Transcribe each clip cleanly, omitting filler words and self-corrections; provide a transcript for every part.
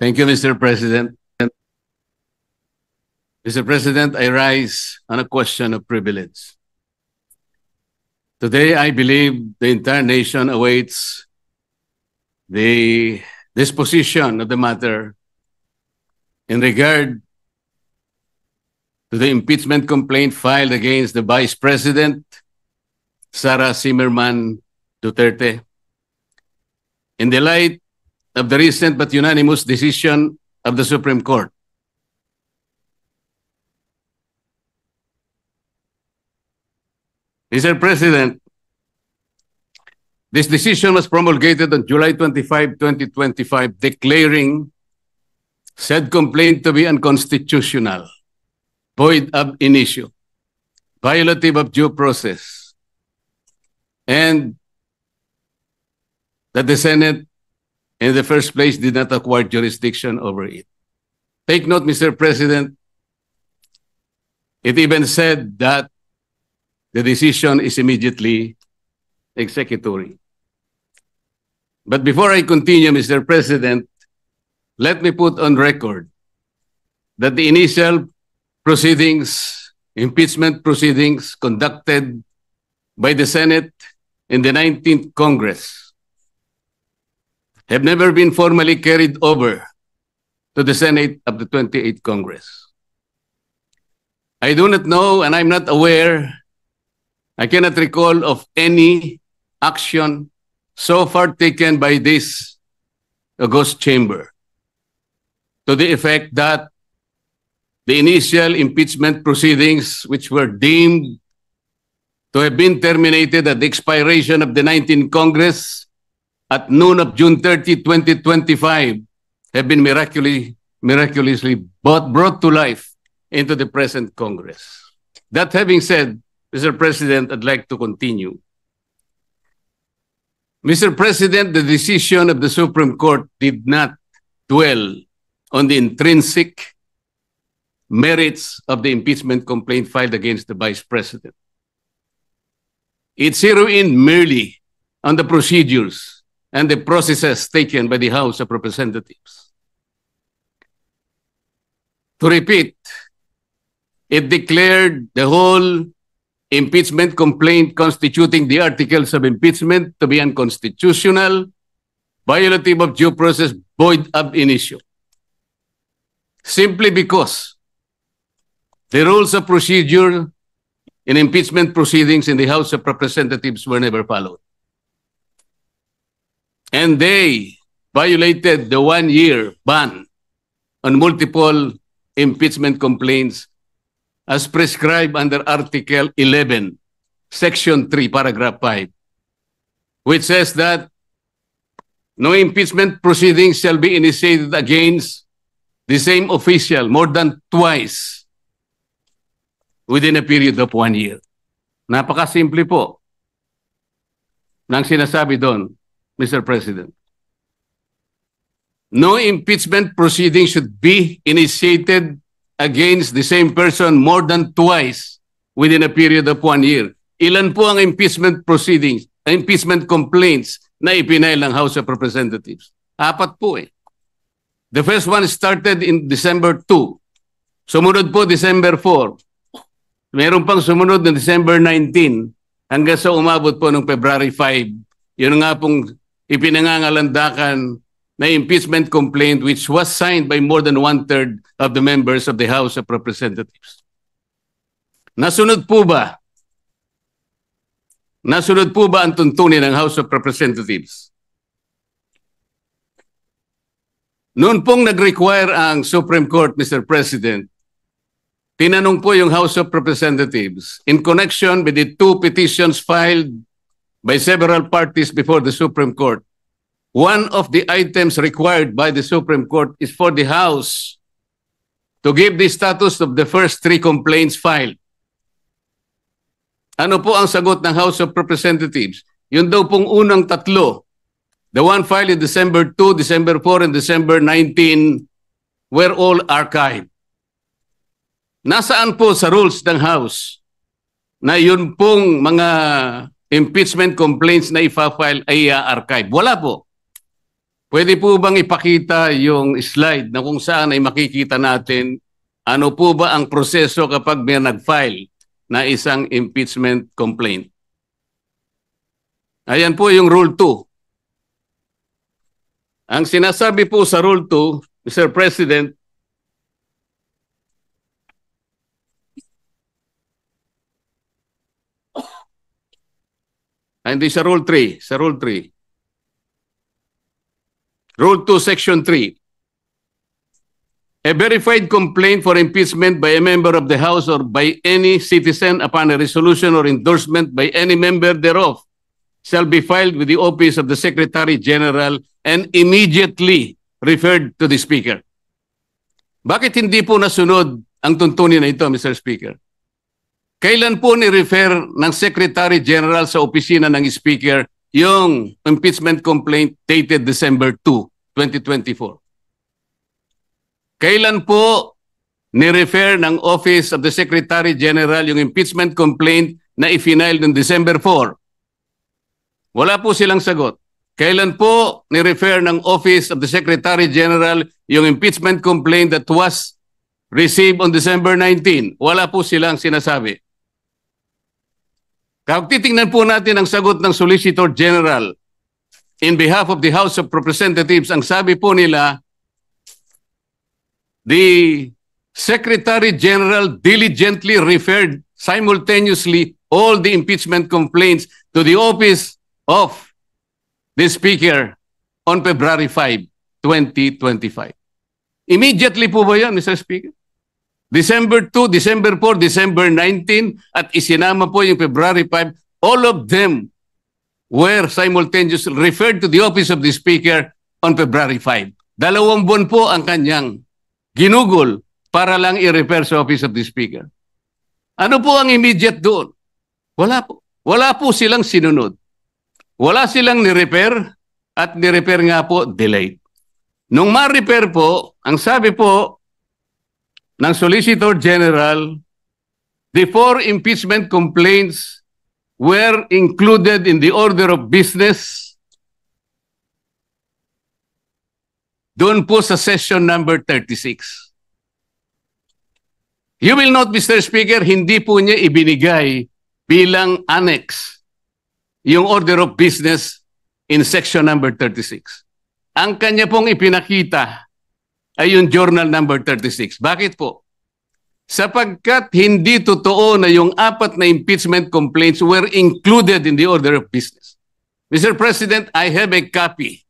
Thank you, Mr. President. Mr. President, I rise on a question of privilege. Today, I believe the entire nation awaits the disposition of the matter in regard to the impeachment complaint filed against the Vice President, Sara Zimmerman Duterte. In the light of the recent but unanimous decision of the Supreme Court, Mr. President, this decision was promulgated on July 25, 2025, declaring said complaint to be unconstitutional, void ab initio, violative of due process, and that the Senate in the first place did not acquire jurisdiction over it. Take note, Mr. President, it even said that the decision is immediately executory. But before I continue, Mr. President, let me put on record that the initial proceedings, impeachment proceedings conducted by the Senate in the 19th Congress have never been formally carried over to the Senate of the 28th Congress. I do not know, and I'm not aware, I cannot recall of any action so far taken by this august chamber to the effect that the initial impeachment proceedings, which were deemed to have been terminated at the expiration of the 19th Congress at noon of June 30, 2025, have been miraculously brought to life into the present Congress. That having said, Mr. President, I'd like to continue. Mr. President, the decision of the Supreme Court did not dwell on the intrinsic merits of the impeachment complaint filed against the Vice President. It zeroed in merely on the procedures and the processes taken by the House of Representatives. To repeat, it declared the whole impeachment complaint constituting the articles of impeachment to be unconstitutional, violative of due process, void ab initio. Simply because the rules of procedure in impeachment proceedings in the House of Representatives were never followed. And they violated the one-year ban on multiple impeachment complaints as prescribed under Article 11, Section 3, Paragraph 5, which says that no impeachment proceedings shall be initiated against the same official more than twice within a period of 1 year. Napakasimple po ng sinasabi doon, Mr. President. No impeachment proceeding should be initiated against the same person more than twice within a period of 1 year. Ilan po ang impeachment proceedings, impeachment complaints na ipinail ng House of Representatives? 4 po eh. The first one started in December 2. Sumunod po December 4. Meron pang sumunod na December 19 hanggang sa umabot po noong February 5. Yun nga pong ipinangangalandakan na impeachment complaint which was signed by more than 1/3 of the members of the House of Representatives. Nasunod po ba? Nasunod po ba ang tuntunin ng House of Representatives? Noon pong nag-require ang Supreme Court, Mr. President, tinanong po yung House of Representatives in connection with the 2 petitions filed by several parties before the Supreme Court. One of the items required by the Supreme Court is for the House to give the status of the first 3 complaints filed. Ano po ang sagot ng House of Representatives? Yun daw pong unang 3, the one filed in December 2, December 4, and December 19 were all archived. Nasaan po sa rules ng House na yun pong mga impeachment complaints na ifa-file ay archive? Wala po. Pwede po bang ipakita yung slide na kung saan ay makikita natin ano po ba ang proseso kapag may nag-file na isang impeachment complaint? Ayan po yung Rule 2. Ang sinasabi po sa Rule 2, Mr. President, hindi sa Rule 3, sa Rule 3. Rule 2, Section 3. A verified complaint for impeachment by a member of the House or by any citizen upon a resolution or endorsement by any member thereof shall be filed with the office of the Secretary General and immediately referred to the Speaker. Bakit hindi po nasunod ang tuntunin na ito, Mr. Speaker? Kailan po ni-refer ng Secretary General sa opisina ng Speaker yung impeachment complaint dated December 2, 2024? Kailan po ni-refer ng Office of the Secretary General yung impeachment complaint na i-file noong December 4? Wala po silang sagot. Kailan po ni-refer ng Office of the Secretary General yung impeachment complaint that was received on December 19? Wala po silang sinasabi. Kapag titingnan po natin ang sagot ng Solicitor General in behalf of the House of Representatives, ang sabi po nila, the Secretary General diligently referred simultaneously all the impeachment complaints to the office of the Speaker on February 5, 2025. Immediately po ba yan, Mr. Speaker? December 2, December 4, December 19, at isinama po yung February 5, all of them were simultaneously referred to the office of the Speaker on February 5. 2 buwan po ang kanyang ginugol para lang i-refer sa office of the Speaker. Ano po ang immediate doon? Wala po. Wala po silang sinunod. Wala silang ni-refer at ni-refer nga po delayed. Nung ma-refer po, ang sabi po ng Solicitor General, the 4 impeachment complaints were included in the order of business doon po sa session number 36. You will note, Mr. Speaker, hindi po niya ibinigay bilang annex yung order of business in section number 36. Ang kanya pong ipinakita ay yung journal number 36. Bakit po? Sapagkat hindi totoo na yung 4 na impeachment complaints were included in the order of business. Mr. President, I have a copy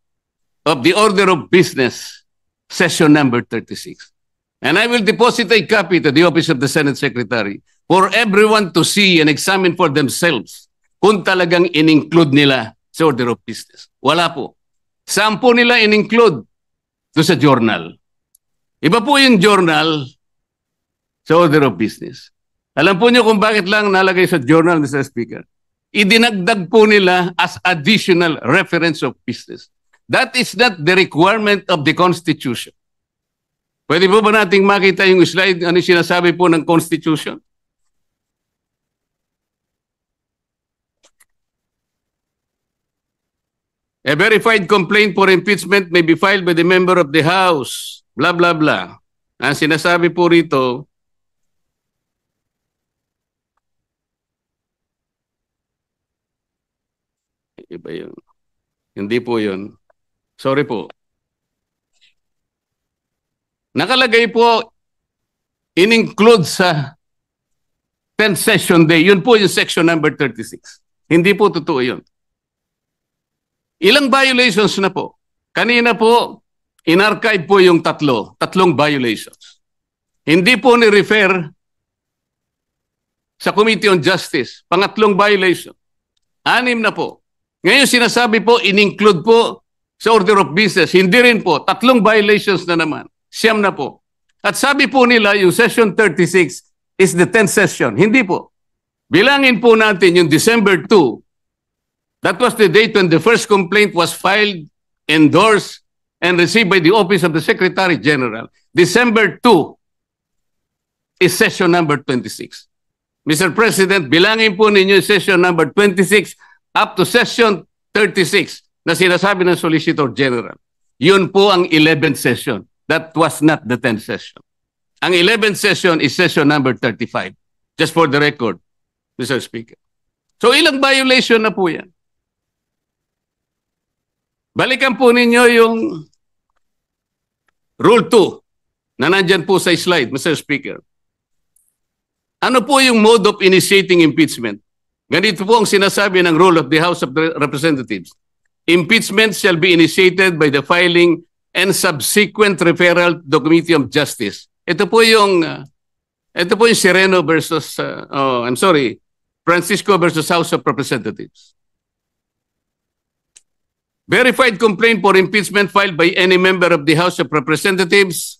of the order of business, session number 36. And I will deposit a copy to the office of the Senate Secretary for everyone to see and examine for themselves kung talagang in-include nila sa order of business. Wala po. Saan po nila in-include? Doon sa journal. Iba po yung journal sa order of business. Alam po niyo kung bakit lang nalagay sa journal, Mr. Speaker? Idinagdag po nila as additional reference of business. That is not the requirement of the Constitution. Pwede po ba nating makita yung slide, ano sinasabi po ng Constitution? A verified complaint for impeachment may be filed by the member of the House, blah, blah, blah. Ang sinasabi po rito, iba yun. Hindi po yun. Sorry po. Nakalagay po, in-include sa 10th session day. Yun po yung section number 36. Hindi po totoo yun. Ilang violations na po? Kanina po, in-archive po yung tatlong violations. Hindi po ni-refer sa Committee on Justice. Pangatlong violation. 6 na po. Ngayon sinasabi po, in-include po sa order of business. Hindi rin po. 3 violations na naman. 9 na po. At sabi po nila, yung session 36 is the 10th session. Hindi po. Bilangin po natin yung December 2. That was the date when the first complaint was filed, endorsed, and received by the Office of the Secretary General. December 2 is session number 26. Mr. President, bilangin po ninyo session number 26 up to session 36 na sinasabi ng Solicitor General. Yun po ang 11th session. That was not the 10th session. Ang 11th session is session number 35. Just for the record, Mr. Speaker. So ilang violation na po yan? Balikan po ninyo yung Rule 2 na nandyan po sa slide, Mr. Speaker. Ano po yung mode of initiating impeachment? Ganito po ang sinasabi ng rule of the House of Representatives. Impeachment shall be initiated by the filing and subsequent referral to the Committee of Justice. Ito po yung Sereno versus, Francisco versus House of Representatives. Verified complaint for impeachment filed by any member of the House of Representatives,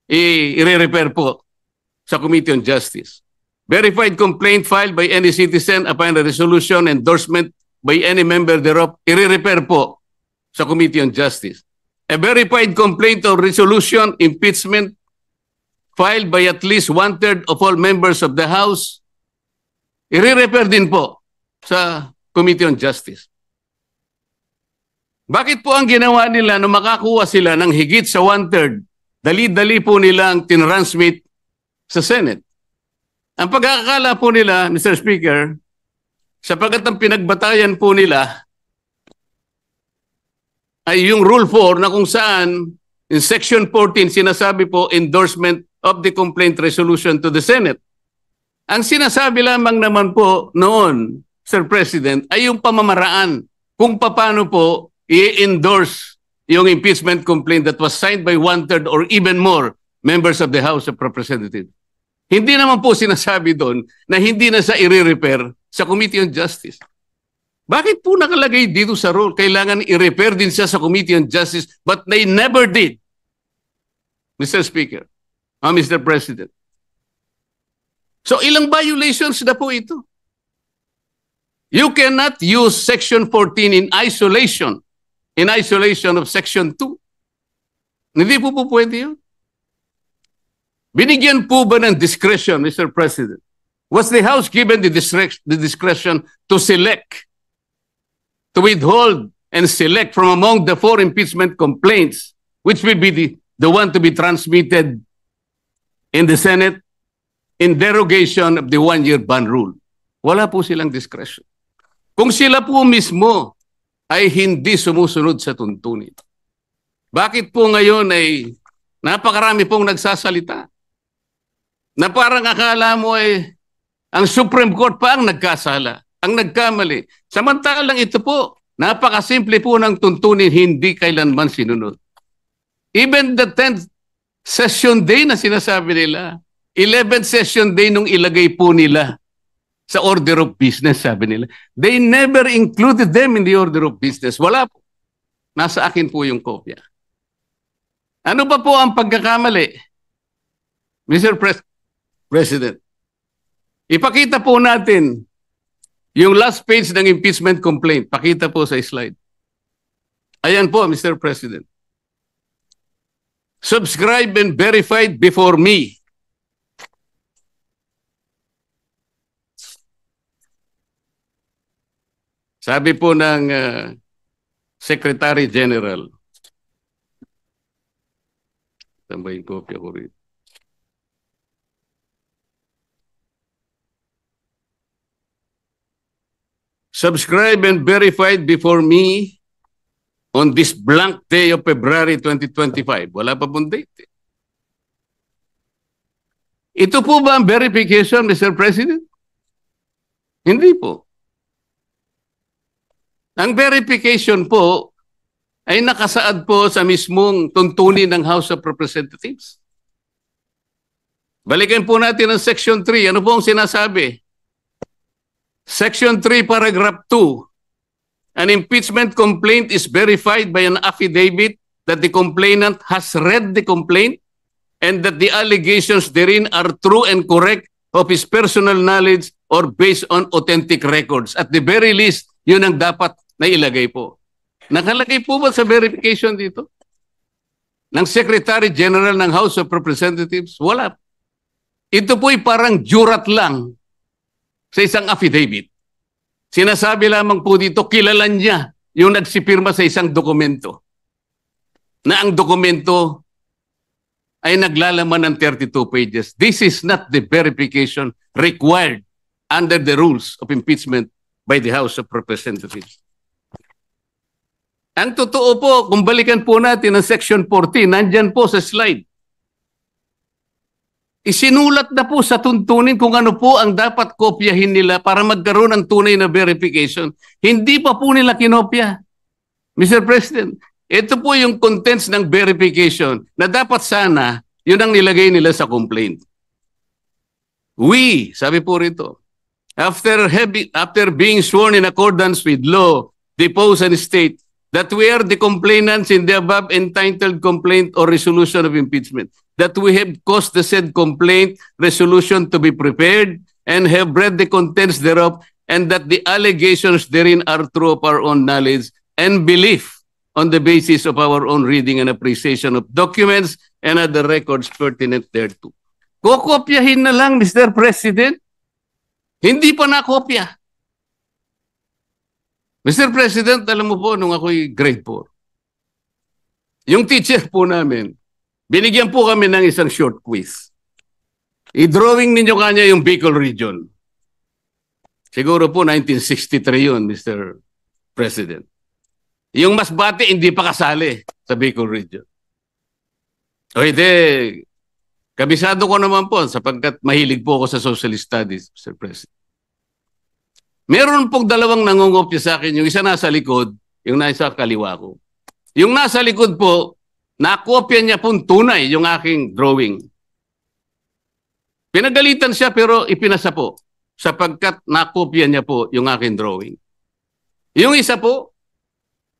i-refer po sa Committee on Justice. Verified complaint filed by any citizen upon a resolution endorsement by any member thereof, i-refer po sa Committee on Justice. A verified complaint or resolution impeachment filed by at least 1/3 of all members of the House, i-refer din po sa Committee on Justice. Bakit po ang ginawa nila nung makakuha sila ng higit sa 1/3, dali-dali po nilang tinransmit sa Senate? Ang pagkakakala po nila, Mr. Speaker, sapagkat ang pinagbatayan po nila ay yung Rule 4 na kung saan in Section 14 sinasabi po endorsement of the complaint resolution to the Senate. Ang sinasabi lamang naman po noon, Sir President, ay yung pamamaraan kung paano po i-endorse yung impeachment complaint that was signed by 1/3 or even more members of the House of Representatives. Hindi naman po sinasabi doon na hindi na sa i-refer sa Committee on Justice. Bakit po nakalagay dito sa rule? Kailangan i-refer din siya sa Committee on Justice, but they never did. Mr. Speaker, Mr. President. So ilang violations na po ito? You cannot use Section 14 in isolation of Section 2. Hindi po pwede yun. Binigyan po ba ng discretion, Mr. President? Was the House given the discretion to select, to withhold and select from among the 4 impeachment complaints, which will be the one to be transmitted in the Senate in derogation of the 1-year ban rule? Wala po silang discretion. Kung sila po mismo ay hindi sumusunod sa tuntunin, bakit po ngayon ay napakarami pong nagsasalita na parang akala mo ay ang Supreme Court pa ang nagkasala, ang nagkamali. Samantalang ito po, napakasimple po ng tuntunin, hindi kailanman sinunod. Even the 10th session day na sinasabi nila, 11th session day nung ilagay po nila sa order of business, sabi nila. They never included them in the order of business. Wala po. Nasa akin po yung kopya. Ano ba po ang pagkakamali? Mr. President, ipakita po natin yung last page ng impeachment complaint. Pakita po sa slide. Ayan po, Mr. President. Subscribed and verified before me. Sabi po ng Secretary General. Tambahin kopya ko rin. Subscribed and verified before me on this blank day of February 2025. Wala pa pong date. Ito po ba ang verification, Mr. President? Hindi po. Ang verification po ay nakasaad po sa mismong tuntunin ng House of Representatives. Balikan po natin ang Section 3. Ano po ang sinasabi? Section 3, Paragraph 2. An impeachment complaint is verified by an affidavit that the complainant has read the complaint and that the allegations therein are true and correct of his personal knowledge or based on authentic records. At the very least, yun ang dapat na ilagay po. Nakalagay po ba sa verification dito? Ng Secretary General ng House of Representatives? Wala. Ito po'y parang jurat lang sa isang affidavit. Sinasabi lamang po dito, kilala niya yung nagsipirma sa isang dokumento. na ang dokumento ay naglalaman ng 32 pages. This is not the verification required under the rules of impeachment by the House of Representatives. Ang totoo po, kung balikan po natin ang Section 14, nandyan po sa slide. Isinulat na po sa tuntunin kung ano po ang dapat kopyahin nila para magkaroon ng tunay na verification. Hindi pa po nila kinopya. Mr. President, ito po yung contents ng verification na dapat sana yun ang nilagay nila sa complaint. We, sabi po rito, after being sworn in accordance with law, depose and state that we are the complainants in the above entitled complaint or resolution of impeachment, that we have caused the said complaint resolution to be prepared and have read the contents thereof, and that the allegations therein are true of our own knowledge and belief on the basis of our own reading and appreciation of documents and other records pertinent thereto. Kokopyahin na lang, Mr. President. Hindi pa nakopya. Mr. President, alam mo po, nung ako'y grade 4, yung teacher po namin, binigyan po kami ng isang short quiz. I-drawing ninyo kanya yung Bicol region. Siguro po 1963 yun, Mr. President. Yung Masbate, hindi pa kasali sa Bicol region. O hindi, kabisado ko naman po sapagkat mahilig po ako sa social studies, Mr. President. Meron pong dalawang nangungopya sa akin, yung isa nasa likod, yung nasa kaliwa ko. Yung nasa likod po, nakopya niya pong tunay yung aking drawing. Pinagalitan siya pero ipinasa po sapagkat nakopya niya po yung aking drawing. Yung isa po,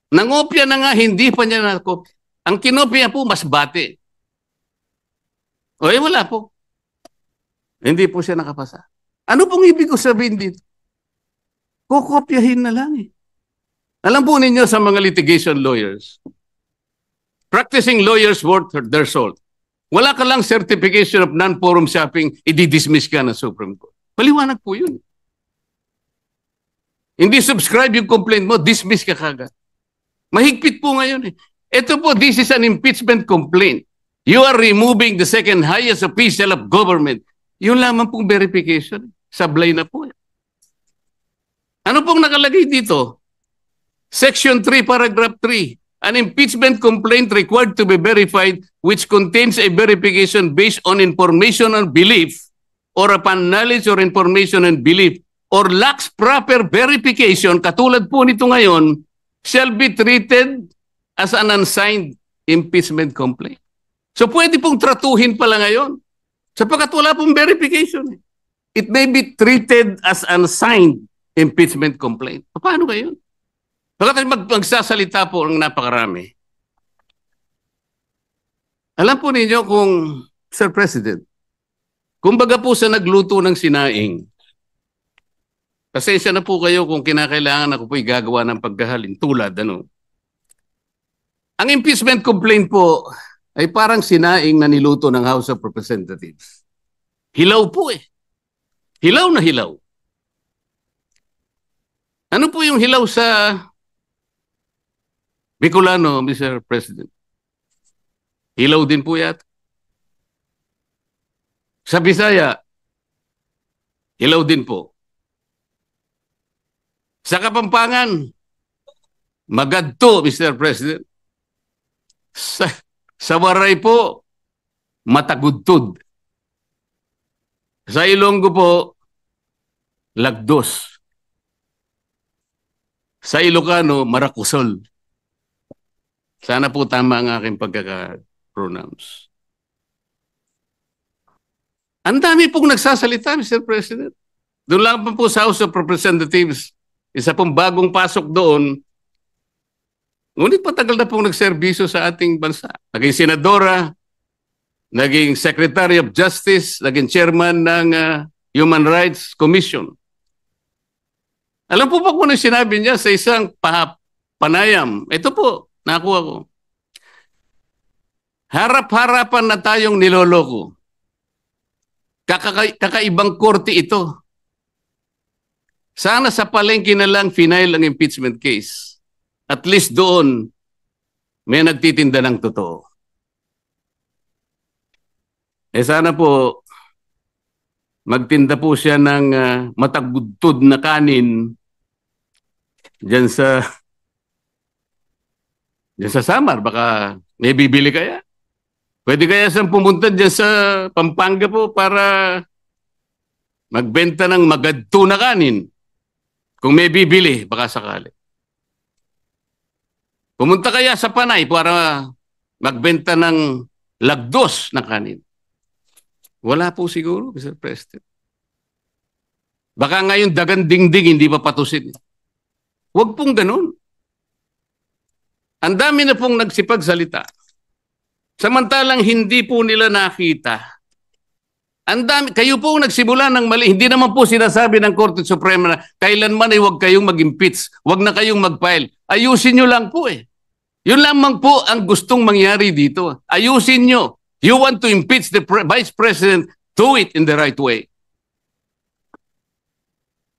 nangopya na nga, hindi pa niya nakopya. Ang kinopya po, Masbate. O wala po. Hindi po siya nakapasa. Ano pong ibig ko sabihin dito? Kokopyahin na lang eh. Alam po ninyo sa mga litigation lawyers, practicing lawyers worth their salt. Wala ka lang certification of non-forum shopping, i-dismiss ka ng Supreme Court. Maliwanag po yun. Hindi subscribe yung complaint mo, dismiss ka kagad. Mahigpit po ngayon eh. Ito po, this is an impeachment complaint. You are removing the second highest official of government. Yun lamang pong verification. Sablay na po eh. Ano pong nakalagay dito? Section 3, paragraph 3. An impeachment complaint required to be verified which contains a verification based on information and belief or upon knowledge or information and belief or lacks proper verification, katulad po nito ngayon, shall be treated as an unsigned impeachment complaint. So pwede pong tratuhin pala ngayon sapagkat wala pong verification. It may be treated as unsigned impeachment complaint. Paano ba yun? Bakit magsasalita po ng napakarami? Alam po ninyo kung, Sir President, kumbaga po sa nagluto ng sinaing, pasensya na po kayo kung kinakailangan ako po'y gagawa ng pagkahalin tulad, ano. Ang impeachment complaint po ay parang sinaing na niluto ng House of Representatives. Hilaw po eh. Hilaw na hilaw. Ano po yung hilaw sa Bicolano, Mr. President? Hilaw din po yata. Sa Bisaya, hilaw din po. Sa Kapampangan, magadto, Mr. President. Sa Waray po, matagudtod. Sa Ilonggo po, lagdos. Sa Ilocano, marakusol. Sana po tama ang aking pagkaka-pronounce. Ang dami pong nagsasalita, Mr. President. Doon lang po sa House of Representatives, isa pong bagong pasok doon, ngunit patagal na pong nagserbisyo sa ating bansa. Naging senadora, naging Secretary of Justice, naging chairman ng Human Rights Commission. Alam po ba kung ano sinabi niya sa isang panayam? Ito po, nakuha ko. Harap-harapan na tayong niloloko. Kakaibang korte ito. Sana sa palengke na lang final ang impeachment case. At least doon, may nagtitinda ng totoo. Sana po, magtinda po siya ng matagudtod na kanin dyan sa Samar. Baka may bibili kaya. Pwede kaya siyang pumunta dyan sa Pampanga po para magbenta ng magadto na kanin. Kung may bibili, baka sakali. Pumunta kaya sa Panay para magbenta ng lagdos na kanin. Wala po siguro, Mr. President. Baka ngayon dagang dingding, hindi pa patusin. Huwag pong ganun. Ang dami na pong nagsipagsalita. Samantalang hindi po nila nakita. Ang dami, kayo po nagsimula ng mali. Hindi naman po sinasabi ng Korte Suprema na kailanman ay huwag kayong mag-impeach, huwag na kayong mag-file. Ayusin nyo lang po eh. Yun lamang po ang gustong mangyari dito. Ayusin nyo. You want to impeach the Vice President, do it in the right way.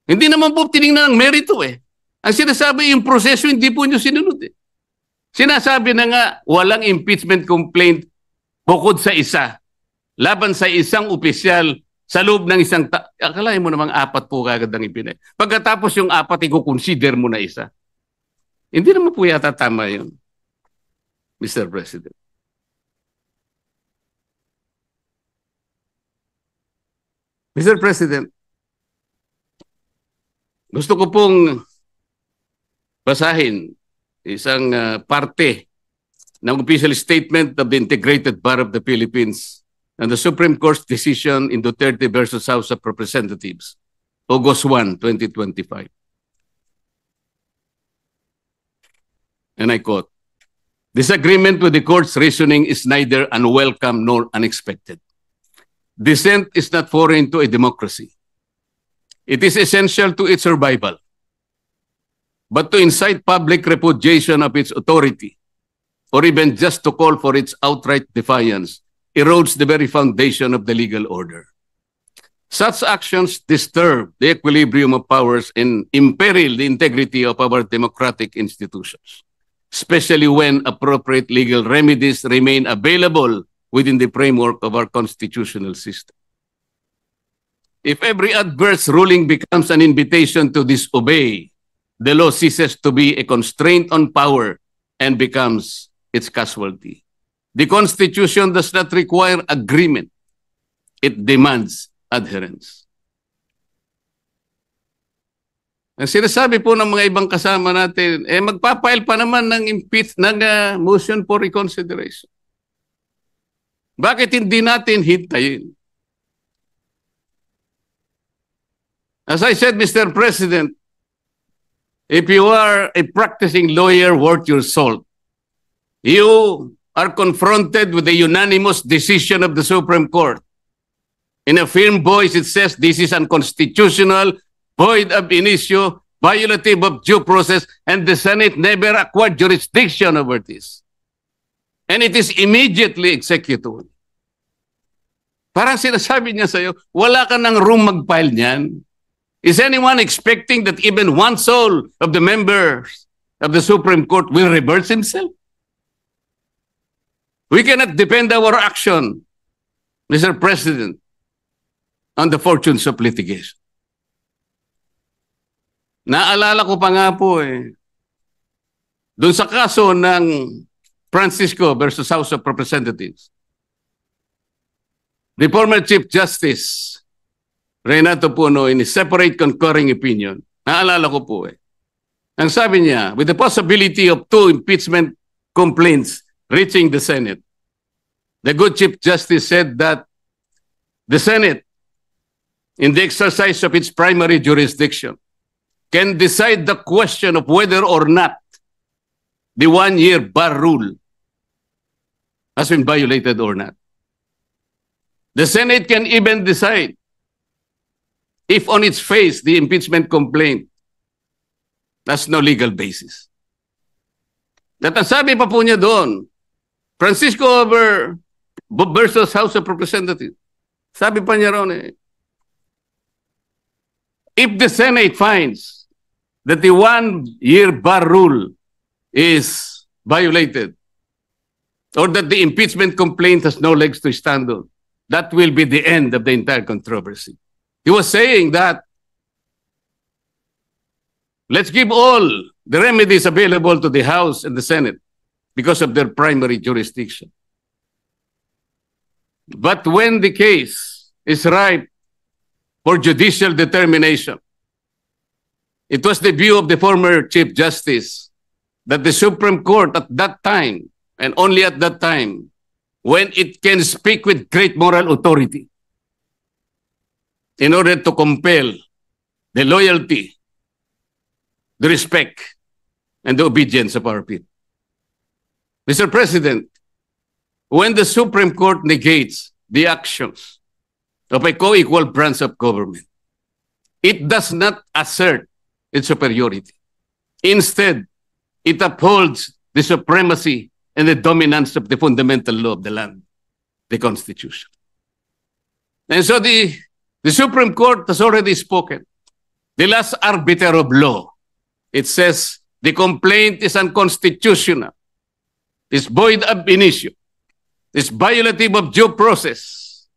Hindi naman po tinignan ng merito eh. Ang sinasabi yung proseso, hindi po nyo sinunod eh. Sinasabi na nga, walang impeachment complaint bukod sa isa. Laban sa isang opisyal sa loob ng isang akalain mo namang 4 po kagad ang ipinay. Pagkatapos yung 4, i-consider mo na isa. Hindi naman po yata tama yun, Mr. President. Mr. President, gusto ko pong basahin isang parte ng official statement of the Integrated Bar of the Philippines and the Supreme Court's decision in Duterte versus House of Representatives, August 1, 2025. And I quote, "Disagreement with the court's reasoning is neither unwelcome nor unexpected. Dissent is not foreign to a democracy. It is essential to its survival. But to incite public repudiation of its authority, or even just to call for its outright defiance, erodes the very foundation of the legal order. Such actions disturb the equilibrium of powers and imperil the integrity of our democratic institutions, especially when appropriate legal remedies remain available within the framework of our constitutional system. If every adverse ruling becomes an invitation to disobey, the law ceases to be a constraint on power and becomes its casualty. The Constitution does not require agreement. It demands adherence." Ang sinasabi po ng mga ibang kasama natin, magpapile pa naman ng motion for reconsideration. Bakit hindi natin hintayin? As I said, Mr. President, if you are a practicing lawyer worth your salt, you are confronted with the unanimous decision of the Supreme Court. In a firm voice, it says this is unconstitutional, void ab initio, violative of due process, and the Senate never acquired jurisdiction over this. And it is immediately executable. Parang sinasabi niya sa'yo, wala ka ng room mag-file niyan. Is anyone expecting that even one soul of the members of the Supreme Court will reverse himself? We cannot depend our action, Mr. President, on the fortunes of litigation. Naalala ko pa nga po doon sa kaso ng Francisco versus House of Representatives. The former Chief Justice Renato Puno, in his separate concurring opinion, naalala ko po ang sabi niya, with the possibility of 2 impeachment complaints reaching the Senate, the good Chief Justice said that the Senate, in the exercise of its primary jurisdiction, can decide the question of whether or not the 1-year bar rule has been violated or not. The Senate can even decide if on its face the impeachment complaint has no legal basis. At ang sabi pa po niya doon, Francisco versus House of Representatives, sabi pa niya roon if the Senate finds that the 1-year bar rule is violated, or that the impeachment complaint has no legs to stand on, that will be the end of the entire controversy. He was saying that let's give all the remedies available to the House and the Senate because of their primary jurisdiction. But when the case is ripe for judicial determination, it was the view of the former Chief Justice that the Supreme Court at that time, and only at that time, when it can speak with great moral authority in order to compel the loyalty, the respect, and the obedience of our people. Mr. President, when the Supreme Court negates the actions of a co-equal branch of government, it does not assert its superiority. Instead, it upholds the supremacy and the dominance of the fundamental law of the land, the Constitution. And so the Supreme Court has already spoken. The last arbiter of law, it says the complaint is unconstitutional, is void ab initio, is violative of due process.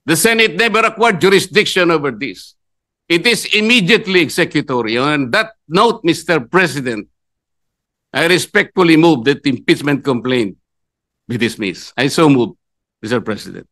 The Senate never acquired jurisdiction over this. It is immediately executory. On that note, Mr. President, I respectfully move that the impeachment complaint be dismissed. I so move, Mr. President.